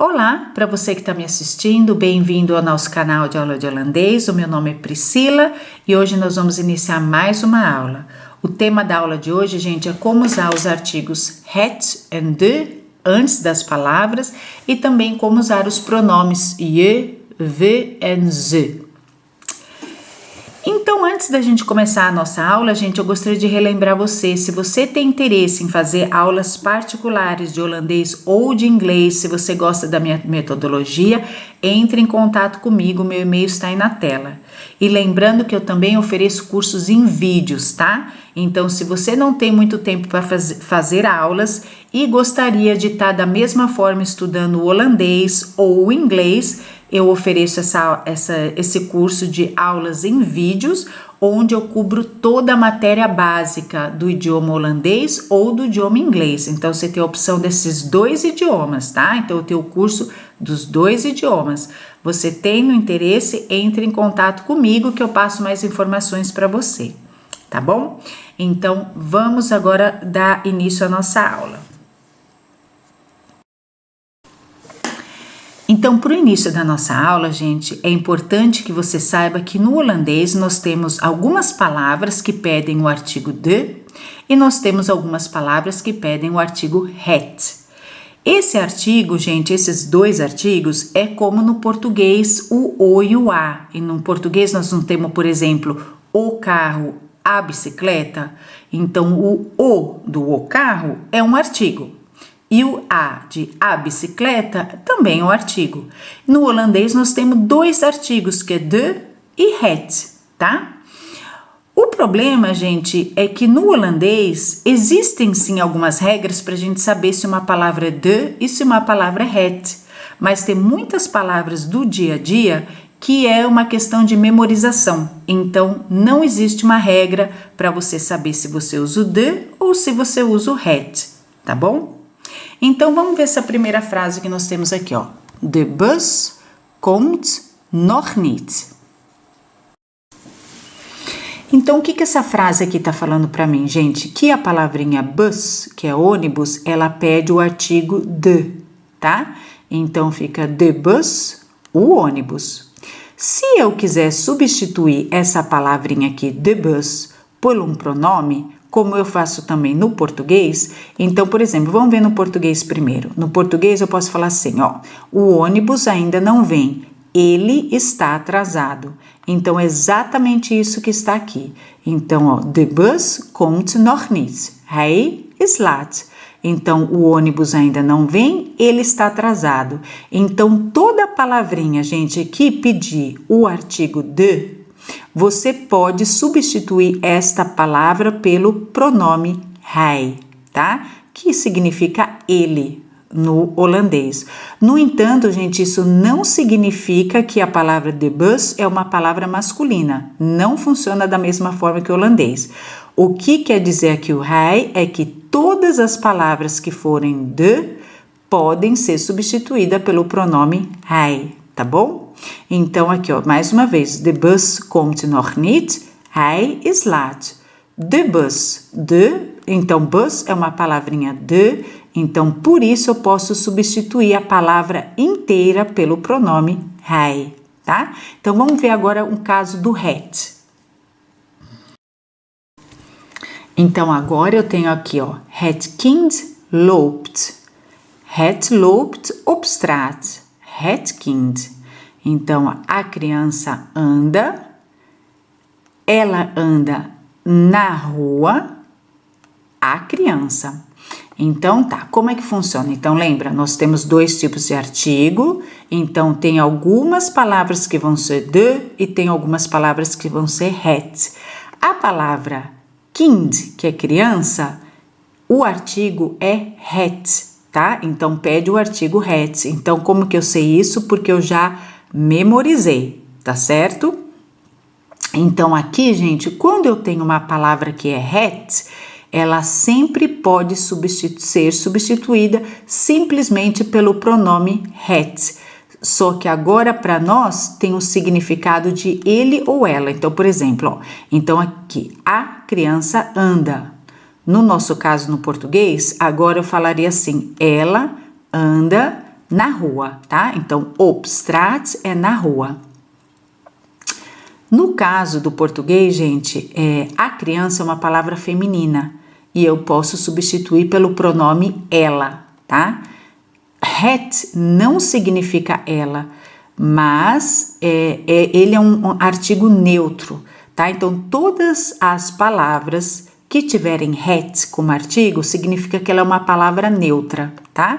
Olá, para você que está me assistindo, bem-vindo ao nosso canal de aula de holandês. O meu nome é Priscila e hoje nós vamos iniciar mais uma aula. O tema da aula de hoje, gente, é como usar os artigos het en de antes das palavras e também como usar os pronomes je, we en ze. Então, antes da gente começar a nossa aula, gente, eu gostaria de relembrar você, se você tem interesse em fazer aulas particulares de holandês ou de inglês, se você gosta da minha metodologia, entre em contato comigo, meu e-mail está aí na tela. E lembrando que eu também ofereço cursos em vídeos, tá? Então, se você não tem muito tempo para fazer aulas e gostaria de estar da mesma forma estudando o holandês ou o inglês, eu ofereço esse curso de aulas em vídeos, onde eu cubro toda a matéria básica do idioma holandês ou do idioma inglês. Então, você tem a opção desses dois idiomas, tá? Então, eu tenho o curso dos dois idiomas. Você tem no interesse, entre em contato comigo que eu passo mais informações para você, tá bom? Então, vamos agora dar início à nossa aula. Então, para o início da nossa aula, gente, é importante que você saiba que no holandês nós temos algumas palavras que pedem o artigo de e nós temos algumas palavras que pedem o artigo het. Esse artigo, gente, esses dois artigos, é como no português o e o a. E no português nós não temos, por exemplo, o carro, a bicicleta. Então, o do o carro é um artigo. E o a de a bicicleta também é um artigo. No holandês nós temos dois artigos, que é de e het, tá? O problema, gente, é que no holandês existem sim algumas regras para a gente saber se uma palavra é de e se uma palavra é het. Mas tem muitas palavras do dia a dia que é uma questão de memorização. Então, não existe uma regra para você saber se você usa o de ou se você usa o het, tá bom? Então, vamos ver essa primeira frase que nós temos aqui, ó. De bus komt nog niet. Então, o que essa frase aqui está falando para mim, gente? Que a palavrinha bus, que é ônibus, ela pede o artigo de, tá? Então, fica de bus, o ônibus. Se eu quiser substituir essa palavrinha aqui, de bus, por um pronome, como eu faço também no português, então, por exemplo, vamos ver no português primeiro. No português eu posso falar assim, ó, o ônibus ainda não vem, ele está atrasado. Então, é exatamente isso que está aqui. Então, ó, de bus komt nog niet, hij is laat. Então, o ônibus ainda não vem, ele está atrasado. Então, toda palavrinha, gente, que pedir o artigo de, você pode substituir esta palavra pelo pronome hij, tá? Que significa ele no holandês. No entanto, gente, isso não significa que a palavra de bus é uma palavra masculina. Não funciona da mesma forma que o holandês. O que quer dizer aqui o hij é que todas as palavras que forem de podem ser substituídas pelo pronome hij, tá bom? Então, aqui, ó, mais uma vez, de bus komt nog niet, hij is laat. De bus, de, então, bus é uma palavrinha de, então, por isso eu posso substituir a palavra inteira pelo pronome hij, tá? Então, vamos ver agora um caso do het. Então, agora eu tenho aqui, ó, het kind loopt. Het loopt op straat. Het kind. Então, a criança anda, ela anda na rua, a criança. Então, tá, como é que funciona? Então, lembra, nós temos dois tipos de artigo, então tem algumas palavras que vão ser de e tem algumas palavras que vão ser het. A palavra kind, que é criança, o artigo é het, tá? Então, pede o artigo het. Então, como que eu sei isso? Porque eu já memorizei, tá certo? Então, aqui, gente, quando eu tenho uma palavra que é het, ela sempre pode ser substituída simplesmente pelo pronome het. Só que agora, para nós, tem o significado de ele ou ela. Então, por exemplo, ó, então aqui, a criança anda. No nosso caso, no português, agora eu falaria assim, ela anda na rua, tá? Então, op straat é na rua. No caso do português, gente, a criança é uma palavra feminina e eu posso substituir pelo pronome ela, tá? Het não significa ela, mas ele é um artigo neutro, tá? Então, todas as palavras que tiverem het como artigo significa que ela é uma palavra neutra, tá?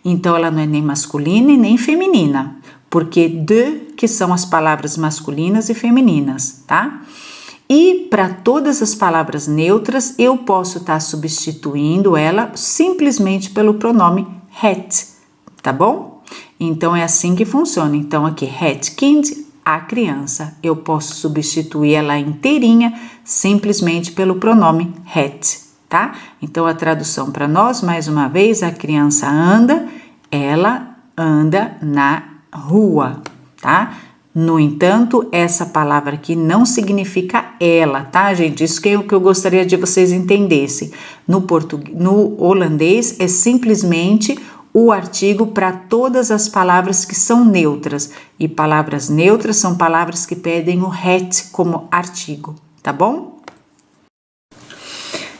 Então, ela não é nem masculina e nem feminina, porque de que são as palavras masculinas e femininas, tá? E para todas as palavras neutras, eu posso estar substituindo ela simplesmente pelo pronome het, tá bom? Então, é assim que funciona. Então, aqui, het kind, a criança. Eu posso substituir ela inteirinha simplesmente pelo pronome het, tá? Então, a tradução para nós, mais uma vez, a criança anda, ela anda na rua, tá? No entanto, essa palavra aqui não significa ela, tá, gente? Isso que é o que eu gostaria de vocês entendessem. No holandês, é simplesmente o artigo para todas as palavras que são neutras. E palavras neutras são palavras que pedem o het como artigo, tá bom?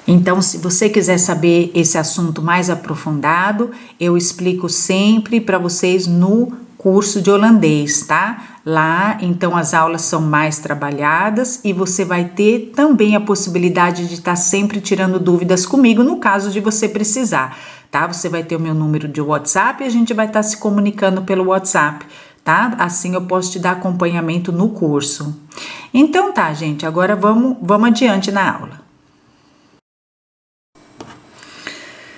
Então, se você quiser saber esse assunto mais aprofundado, eu explico sempre para vocês no curso de holandês, tá? Lá, então, as aulas são mais trabalhadas e você vai ter também a possibilidade de estar sempre tirando dúvidas comigo, no caso de você precisar, tá? Você vai ter o meu número de WhatsApp e a gente vai estar se comunicando pelo WhatsApp, tá? Assim eu posso te dar acompanhamento no curso. Então tá, gente, agora vamos adiante na aula.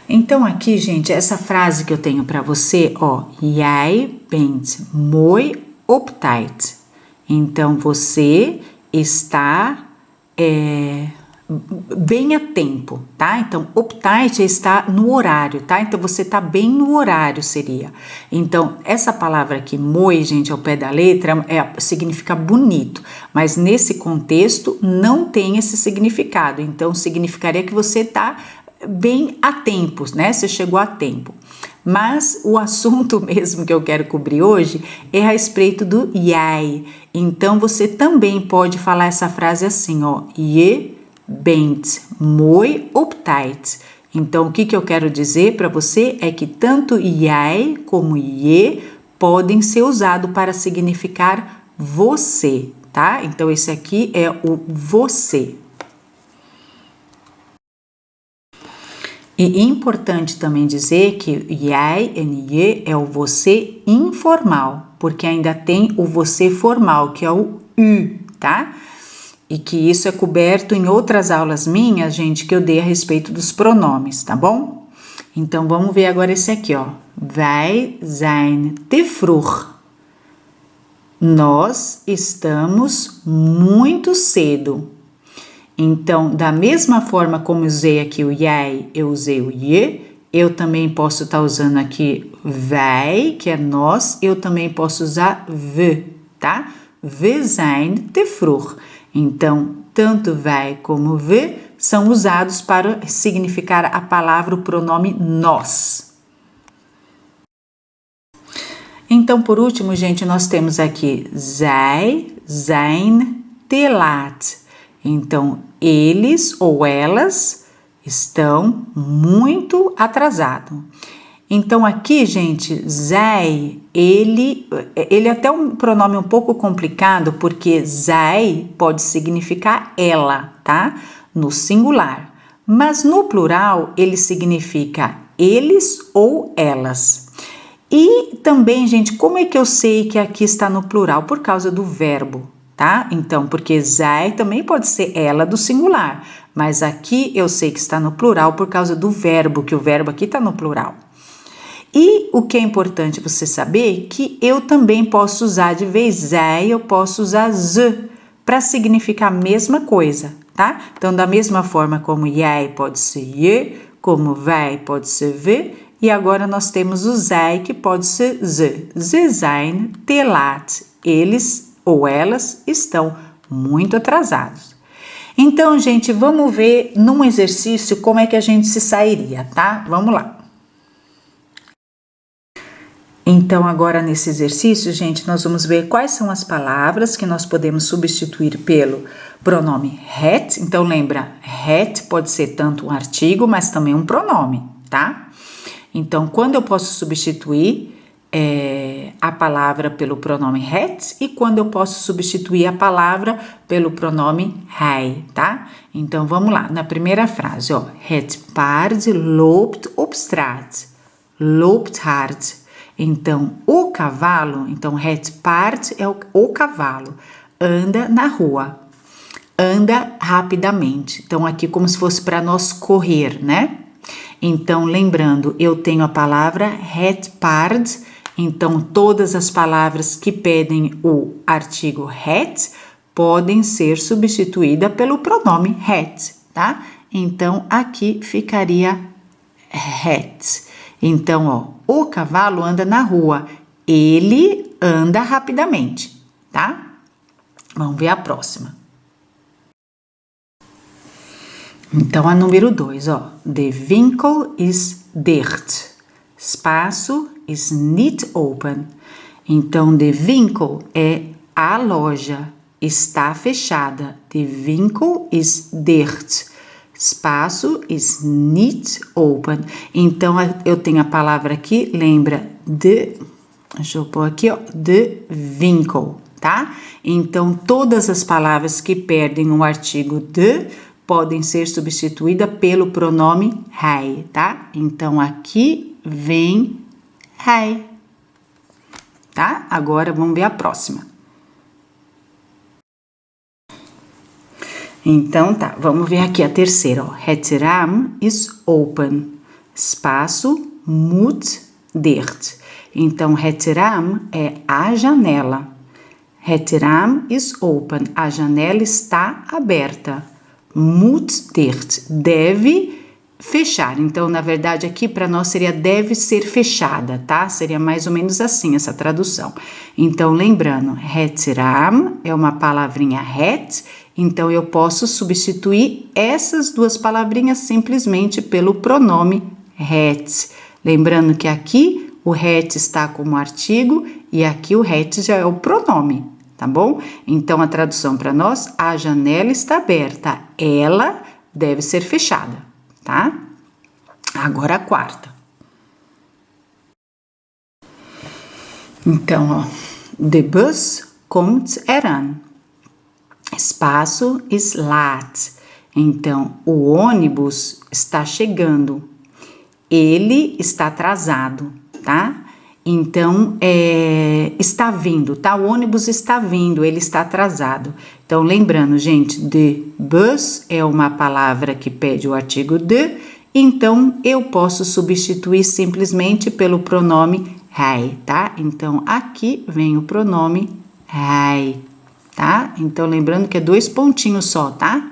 Então aqui, gente, essa frase que eu tenho para você, ó, jij bent mooi op tijd. Então você está bem a tempo, tá? Então, op tijd está no horário, tá? Então, você está bem no horário, seria. Então, essa palavra aqui, mooi, gente, ao pé da letra, significa bonito, mas nesse contexto não tem esse significado. Então, significaria que você está bem a tempo, né? Você chegou a tempo. Mas o assunto mesmo que eu quero cobrir hoje é a respeito do jij. Então, você também pode falar essa frase assim, ó, je bent mooi op tijd. Então, o que eu quero dizer para você é que tanto jij como je podem ser usados para significar você, tá? Então, esse aqui é o você. E importante também dizer que jij e je é o você informal, porque ainda tem o você formal, que é o u, tá? E que isso é coberto em outras aulas minhas, gente, que eu dei a respeito dos pronomes, tá bom? Então, vamos ver agora esse aqui, ó. Wij zijn te vroeg. Nós estamos muito cedo. Então, da mesma forma como usei aqui o jij, eu usei o je, eu também posso estar usando aqui wij, que é nós, eu também posso usar we, tá? We zijn te vroeg. Então, tanto wij como we são usados para significar a palavra, o pronome nós. Então, por último, gente, nós temos aqui zij zijn te laat. Então, eles ou elas estão muito atrasados. Então, aqui, gente, zij, ele é até um pronome um pouco complicado, porque zij pode significar ela, tá? No singular. Mas no plural, ele significa eles ou elas. E também, gente, como é que eu sei que aqui está no plural? Por causa do verbo, tá? Então, porque zij também pode ser ela do singular, mas aqui eu sei que está no plural por causa do verbo, que o verbo aqui está no plural. E o que é importante você saber, que eu também posso usar, de vez zij, eu posso usar z, para significar a mesma coisa, tá? Então, da mesma forma como jij pode ser je, como wij pode ser we, e agora nós temos o zij, que pode ser ze. Ze zijn te laat. Eles ou elas estão muito atrasados. Então, gente, vamos ver num exercício como é que a gente se sairia, tá? Vamos lá. Então, agora nesse exercício, gente, nós vamos ver quais são as palavras que nós podemos substituir pelo pronome het. Então, lembra, het pode ser tanto um artigo, mas também um pronome, tá? Então, quando eu posso substituir a palavra pelo pronome het e quando eu posso substituir a palavra pelo pronome hij, tá? Então, vamos lá. Na primeira frase, ó, het paard loopt op straat. Loopt hard. Então, o cavalo, então, het paard é o cavalo, anda na rua, anda rapidamente. Então, aqui como se fosse para nós correr, né? Então, lembrando, eu tenho a palavra het paard, então, todas as palavras que pedem o artigo het podem ser substituídas pelo pronome het, tá? Então, aqui ficaria het. Então, ó, o cavalo anda na rua, ele anda rapidamente, tá? Vamos ver a próxima. Então, a número 2, ó. De winkel is dicht. Espaço is niet open. Então, de winkel é a loja, está fechada. De winkel is dicht. Espaço is niet open. Então, eu tenho a palavra aqui, lembra, deixa eu pôr aqui, ó, de winkel, tá? Então, todas as palavras que perdem o artigo de podem ser substituídas pelo pronome hij, tá? Então, aqui vem hij, tá? Agora, vamos ver a próxima. Então, tá, vamos ver aqui a terceira, ó. Het raam is open. Espaço moet dicht. Então, het raam é a janela. Het raam is open. A janela está aberta. Moet dicht. Deve fechar. Então, na verdade, aqui para nós seria deve ser fechada, tá? Seria mais ou menos assim essa tradução. Então, lembrando, het raam é uma palavrinha het. Então, eu posso substituir essas duas palavrinhas simplesmente pelo pronome het. Lembrando que aqui o het está como artigo e aqui o het já é o pronome, tá bom? Então, a tradução para nós, a janela está aberta, ela deve ser fechada, tá? Agora a quarta. Então, ó, de bus komt eraan. Espaço is laat. Então, o ônibus está chegando. Ele está atrasado, tá? Então, está vindo, tá? O ônibus está vindo, ele está atrasado. Então, lembrando, gente, de bus é uma palavra que pede o artigo de, então eu posso substituir simplesmente pelo pronome hij, tá? Então, aqui vem o pronome hij. Tá? Então, lembrando que é 2 pontinhos só, tá?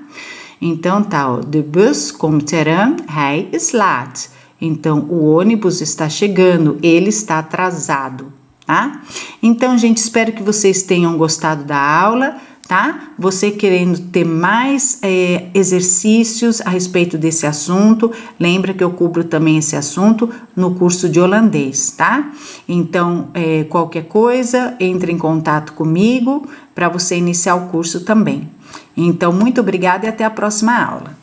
Então, tá, ó. De bus komt eraan, hij is laat. Então, o ônibus está chegando, ele está atrasado, tá? Então, gente, espero que vocês tenham gostado da aula, tá? Você querendo ter mais exercícios a respeito desse assunto, lembra que eu cubro também esse assunto no curso de holandês, tá? Então, qualquer coisa, entre em contato comigo para você iniciar o curso também. Então, muito obrigada e até a próxima aula.